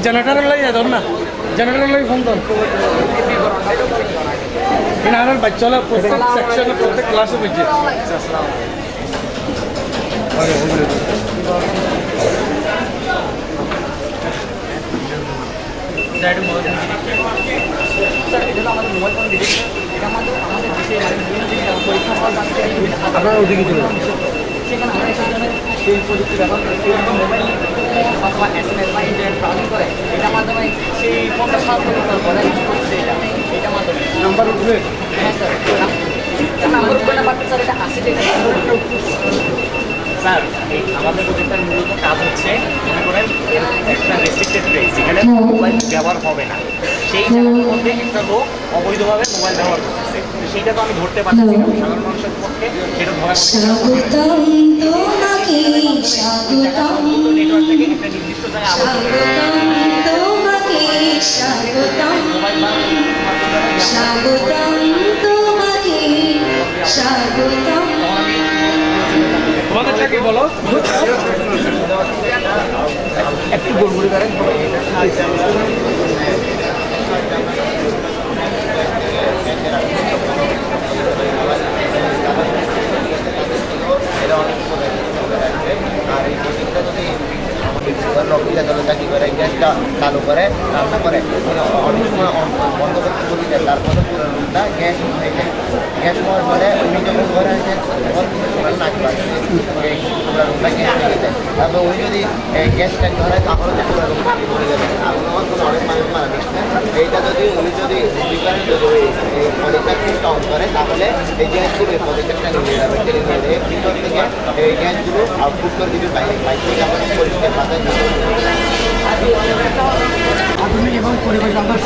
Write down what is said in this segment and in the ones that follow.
Generator लगे जाए ना जनरेटर लगे फोन तो बच्चों प्रत्येक सेक्शन प्रत्येक क्लास बच्चे আপনারা ওদিকে চলে সেখানে আমরা সেই প্রযুক্তি ব্যবহার করে মোবাইল অথবা SMS বা ইন্টারনেট ব্রাউজিং করে এটার মাধ্যমে সেই ফোনটা সাহায্য করে এটার মাধ্যমে নাম্বার উঠবে হ্যাঁ স্যার নাম্বার উঠবে না বাট স্যার এটা 80 টাকা স্যার আমাদের প্রজেক্টের মূলত কাজ হচ্ছে মনে করেন একটা রেস্ট্রিক্টেড প্লেস যেখানে মোবাইল ব্যবহার হবে না সেই জায়গার মধ্যে একটা লোক অবৈধভাবে মোবাইল ব্যবহার করতেছে সেইটা তো আমি ধরতে পারছি না সাধারণ মানুষের পক্ষে সেটা ধরা নেটওয়ার্ক থেকে একটা নির্দিষ্ট জায়গায় মোবাইল তোমাদেরটা কি বলো? একটু গোলগুলি করেন আর এই প্রজেক্টটা যদি লক্ষ্মীরা দলটা কী করে গ্যাসটা চালু করে রান্না করে অনেক সময় বন্ধ করতে বলি যায়, তারপরে পুরো রুমটা গ্যাস হয়ে যায়। গ্যাস হওয়ার পরে উনি যখন ঘরে আসেন তখন ওনার নাক পাচ্ছে পুরো রুমটা গ্যাস হয়ে যায়। তারপর উনি যদি গ্যাসটা ধরে তাহলে তো পুরো রুমটা ধরে যাবে। আমার তো অনেক মানুষ মারা গেছে। এইটা যদি উনি যদি এই প্রজেক্টটা সুইচটা অন করে তাহলে এই গ্যাসগুলো এই প্রজেক্টটা নিয়ে যাবে, টেনে নিয়ে যাবে ভিতর থেকে এই গ্যাসগুলো আউটপুট করে দিবে বাইরে থেকে আমাদের পরিষ্কার পাতায় আধুনিক এবং পরিবেশ বান্ধব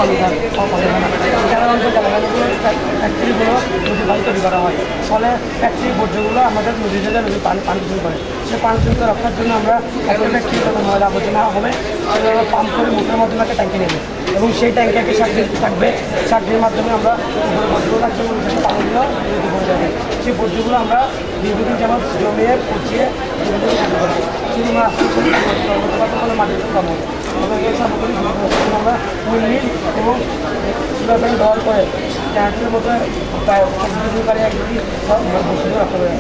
ফ্যাক্টরিগুলো নদী বাড়ি তৈরি করা হয়। ফলে ফ্যাক্টরি বর্জ্যগুলো আমাদের নদীতে নদী পানি দূষণ করে। সে পানি দূষণ রক্ষার জন্য আমরা একটা ফ্যাক্টরি যখন ময়লা আবর্জনা হবে সেটা আমরা পাম্প করে মোটরের মাধ্যমে একটা ট্যাঙ্কে নেবে এবং সেই ট্যাঙ্কে একটা চাকরি থাকবে। চাকরির মাধ্যমে আমরা বর্জ্যগুলো রাখতে পানিগুলো নদী পড়ে যাবে। সেই বর্জ্যগুলো আমরা দীর্ঘদিন যেমন জমিয়ে পচিয়ে শুধু মাটিতে কম হবে। আমরা উইন্ডিল এবং সুগার প্যান্ট ব্যবহার করে ট্যাঙ্কের মতো পারে একটি বস্তু রাখতে পারে।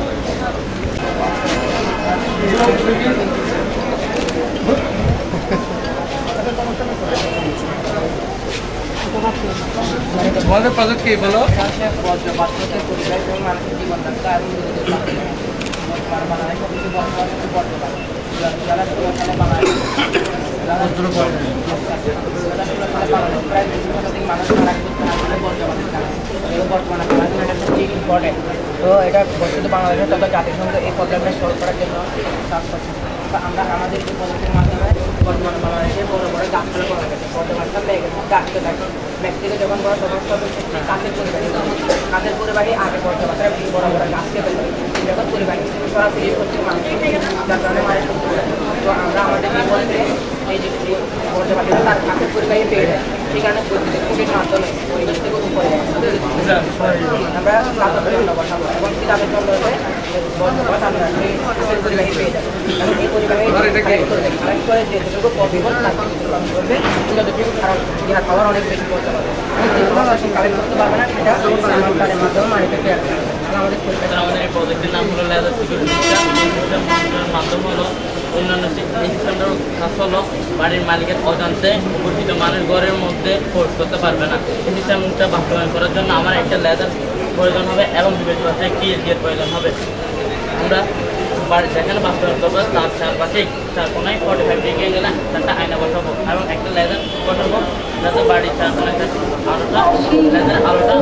তোমাদের প্রজেক্ট কি বলো? বর্জ্যপাতের পরিবেশ এবং মানুষের জীবন রক্ষা এবং যারা ইম্পর্টেন্ট। তো এটা শুধু বাংলাদেশের তথা জাতিসংঘ এই প্রবলেমটা সলভ করার জন্য কাজ করছে। তো আমরা আমাদের এই প্রজেক্টের মাধ্যমে বর্তমানে বাংলাদেশে বড় বড় গাছপালা করা গেছে। বর্তমানটা গাছকে থাকে ব্যক্তিকে যখন বড় তখন কাছের পরিবাহী কাছের পরিবাহী আগে বর্তমানে বড় বড় গাছকে ফেলে যখন পরিবাহী সরাসরি হচ্ছে মানুষ যার কারণে মানুষ করতে পারে। তো আমরা আমাদের এই বলতে এই যে বর্জ্যপাতিটা তার কাছের পরিবাহী পেয়ে যায়। সেই কারণে প্রকৃতির মাধ্যমে পরিবেশ থেকে উপরে আমরা কাগজের বসাবো এবং কিতাবের জন্য বর্জ্যপাত আমরা সেই পরিবাহী পেয়ে যাবো এবং এই পরিবাহী কালেক্ট করে যেটুকু বিপদ করবে যতটুকু খারাপ ইহা খাওয়ার অনেক বেশি করতে পারবে এবং কালেক্ট করতে পারবে না সেটা তাদের মাধ্যমে মাটিতে পেয়ে যাবে। আমাদের আমাদের এই প্রজেক্টের নাম হলো লেদার সিকিউরিটি সিস্টেম। এই সিস্টেমটার মাধ্যম হলো অন্যান্য এই সিস্টেমটার কাজ হলো বাড়ির মালিকের অজান্তে উপস্থিত মানুষ ঘরের মধ্যে ফোর্স করতে পারবে না। এই সিস্টেমটা বাস্তবায়ন করার জন্য আমার একটা লেদার প্রয়োজন হবে এবং বিবেচ পাশে একটি এলজির প্রয়োজন হবে। আমরা বাড়ি যেখানে বাস্তবায়ন করবো তার চারপাশে চার কোনায় 45 ডিগ্রি গেলে একটা আয়না বসাবো এবং একটা লেদার বসাবো যাতে বাড়ির চার কোনায় আলোটা লেদার আলোটা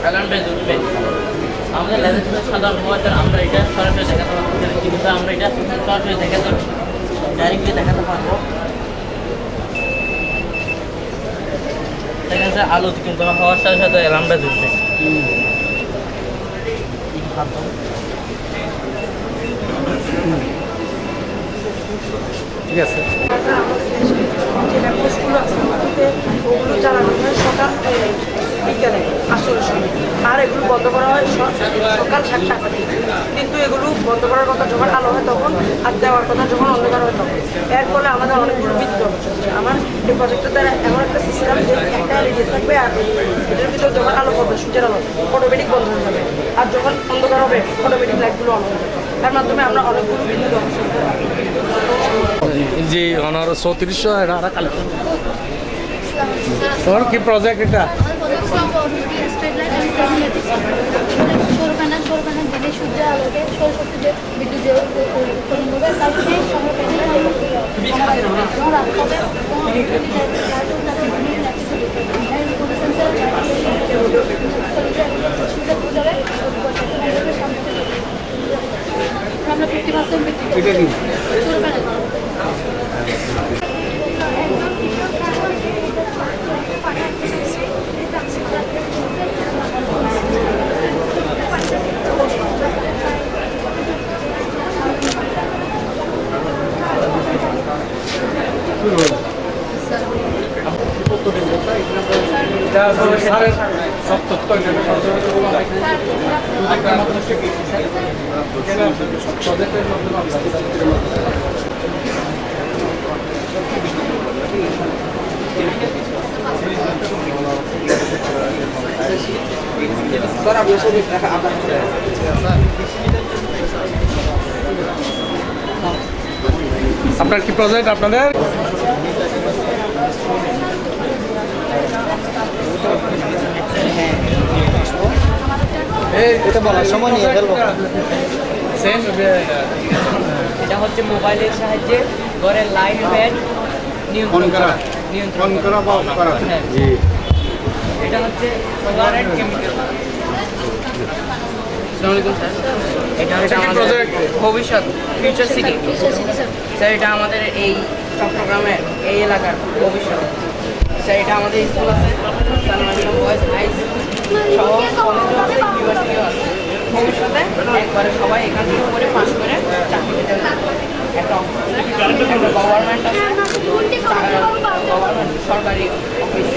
অ্যালার্ম বেজে উঠবে। আমাদের লেজার সাধারণ হওয়ার জন্য আমরা এটা সরাসরি দেখাতে পারবো, কিন্তু আমরা এটা সরাসরি দেখাতে ডাইরেক্টলি দেখাতে পারবো। সেখানে আলো কিন্তু হওয়ার সাথে সাথে অ্যালার্ম বেজে উঠবে। ঠিক আছে। ওগুলো চালানো হয় সকাল বিকেলে 8টার সময় আর এগুলো বন্ধ করা হয় সকাল 7টা কিন্তু এগুলো বন্ধ করার কথা যখন আলো হয় তখন আর দেওয়ার কথা যখন অন্ধকার হয় তখন। এর ফলে আমাদের অনেকগুলো বিদ্যুৎ হচ্ছে। আমার এই প্রজেক্টের দ্বারা এমন একটা সিস্টেম যে একটা এলইডি থাকবে আর এটার ভিতরে যখন আলো পড়বে সূর্যের আলো অটোমেটিক বন্ধ হয়ে যাবে আর যখন অন্ধকার হবে অটোমেটিক লাইটগুলো অন হয়ে যাবে। তার মাধ্যমে আমরা অনেকগুলো বিদ্যুৎ জি অনার 3400 এটা কালেক্ট। তোমার কি প্রজেক্ট এটা? সৌর প্যানেল দিলে সূর্যের আলোকে সৌরশক্তিতে বিদ্যুৎ উৎপাদন করবে তারপরে সৌর প্যানেল আমরা 50% বিক্রি করি সৌর প্যানেল। সব তথ্য এখানে প্রজেক্টের মাধ্যমে আপনার কি প্রজেক্ট আপনাদের? এটা বলার সময় নিয়ে ফেলবো। এটা হচ্ছে মোবাইলের সাহায্যে ঘরের লাইট ফ্যান নিয়ন্ত্রণ করা। হ্যাঁ। এটা হচ্ছে সোলার অ্যান্ড কেমিক্যাল। এটা হচ্ছে আমাদের ভবিষ্যৎ ফিউচার সিটি। স্যার এটা আমাদের এই চট্টগ্রামের এই এলাকার ভবিষ্যৎ। স্যার এটা আমাদের স্কুল আছে, বয়েজ হাই স্কুল সহ কলেজও আছে, ইউনিভার্সিটিও আছে। ভবিষ্যতে একবারে সবাই এখান থেকে করে পাস করে চাকরি পেতে হবে। একটা গভর্নমেন্ট আছে, গভর্নমেন্ট সরকারি অফিস,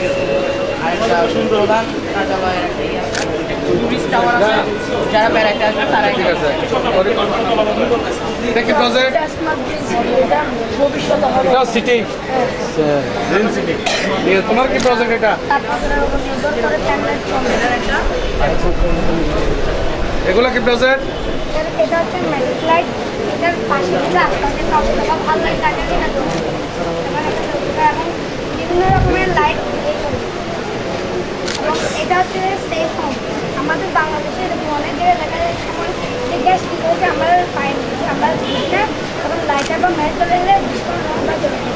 আর একটা প্রধান কার্যালয়ের একটা ইয়ে আছে, টুরিস্ট টাওয়ার আছে, যারা বেড়াইতে আসবে তারা ঠিক আছে। এটা কি প্রজেক্ট? ভবিষ্যতে হবে এটা সিটি গ্রিন সিটি। তোমার কি প্রজেক্ট এটা? তাপমাত্রার উপর নির্ভর করে ফ্যানলাইট কমে। এগুলো কি প্রজেক্ট? এটা হচ্ছে ম্যাজিক লাইট। এটার পাশে দিলে আশপাশে সবথেকে ভালো লাইট থাকে কিনা তো এবং বিভিন্ন রকমের লাইট এবং এটা হচ্ছে সেফ হোম। আমাদের বাংলাদেশে এরকম অনেক জায়গায় দেখা যায় সময় যে গ্যাস কী করেছে আমরা পাইনি, আমরা বুঝি না, তখন লাইটার বা ম্যাচ চলে গেলে বিস্ফোরণ আমরা চলে যাই।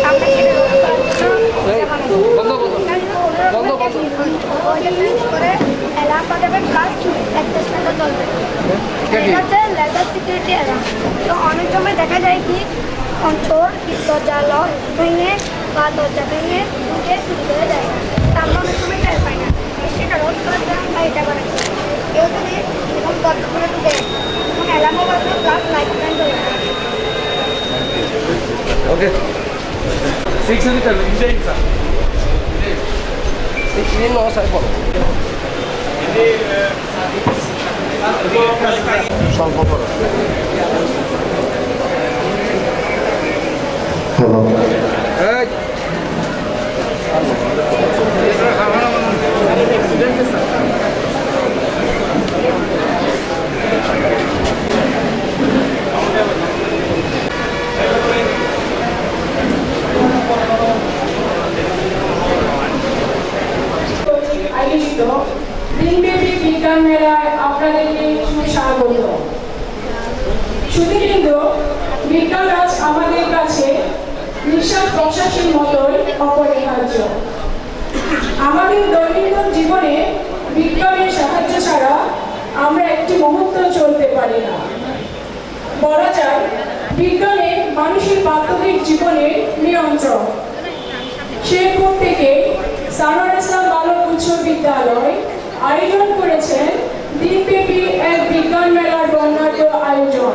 আমরা সেটা রোধ করার জন্য করে অ্যালার্ম বাজাবে প্লাস অ্যাডজাস্টমেন্টও চলবে। এটা হচ্ছে লেজার সিকিউরিটি অ্যালার্ম। তো অনেক সময় দেখা যায় কি চোর দরজা লক ভেঙে বা দরজা ভেঙে ঢুকে চুরি করে যায়। তা আমরা অনেক সময় টের পাই না, সেটা রোধ করার জন্য আমরা এটা করে কেউ যদি এরকম দরজা করে ঢুকে এবং অ্যালার্মও বাজবে প্লাস লাইট ফ্যান চলে যাবে। ওকে 6 লিটার ইনটেক স্যার। 6 নিন নো স্যার বলো। স্বল্প করো। হ্যালো। এই আয়োজিত দিনব্যাপী বিজ্ঞান মেলায় আপনাদেরকে সুস্বাগত। শুধুবৃন্দ, বিজ্ঞান আজ আমাদের কাছে নিঃশ্বাস প্রশ্বাসের মতোই অপরিহার্য। আমাদের দৈনন্দিন জীবনে বিজ্ঞানের সাহায্য ছাড়া আমরা একটি মুহূর্ত চলতে পারি না। বলা যায় বিজ্ঞানে মানুষের বাস্তবিক জীবনের নিয়ন্ত্রণ। শেরপুর থেকে সানোয়ার ইসলাম বালক উচ্চ বিদ্যালয় আয়োজন করেছেন দিনব্যাপী এক বিজ্ঞান মেলার বর্ণাঢ্য আয়োজন।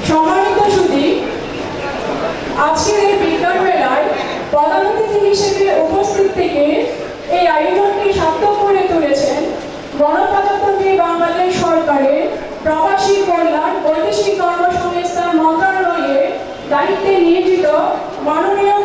সম্মানিত সুধী, আজকের এই বিজ্ঞান মেলায় প্রধান অতিথি হিসেবে উপস্থিত থেকে এই আয়োজনকে সার্থক করে তুলেছেন গণপ্রজাতন্ত্রী বাংলাদেশ সরকারের প্রবাসী কল্যাণ বৈদেশিক কর্মসংস্থান মন্ত্রণালয়ের দায়িত্বে নিয়োজিত মাননীয়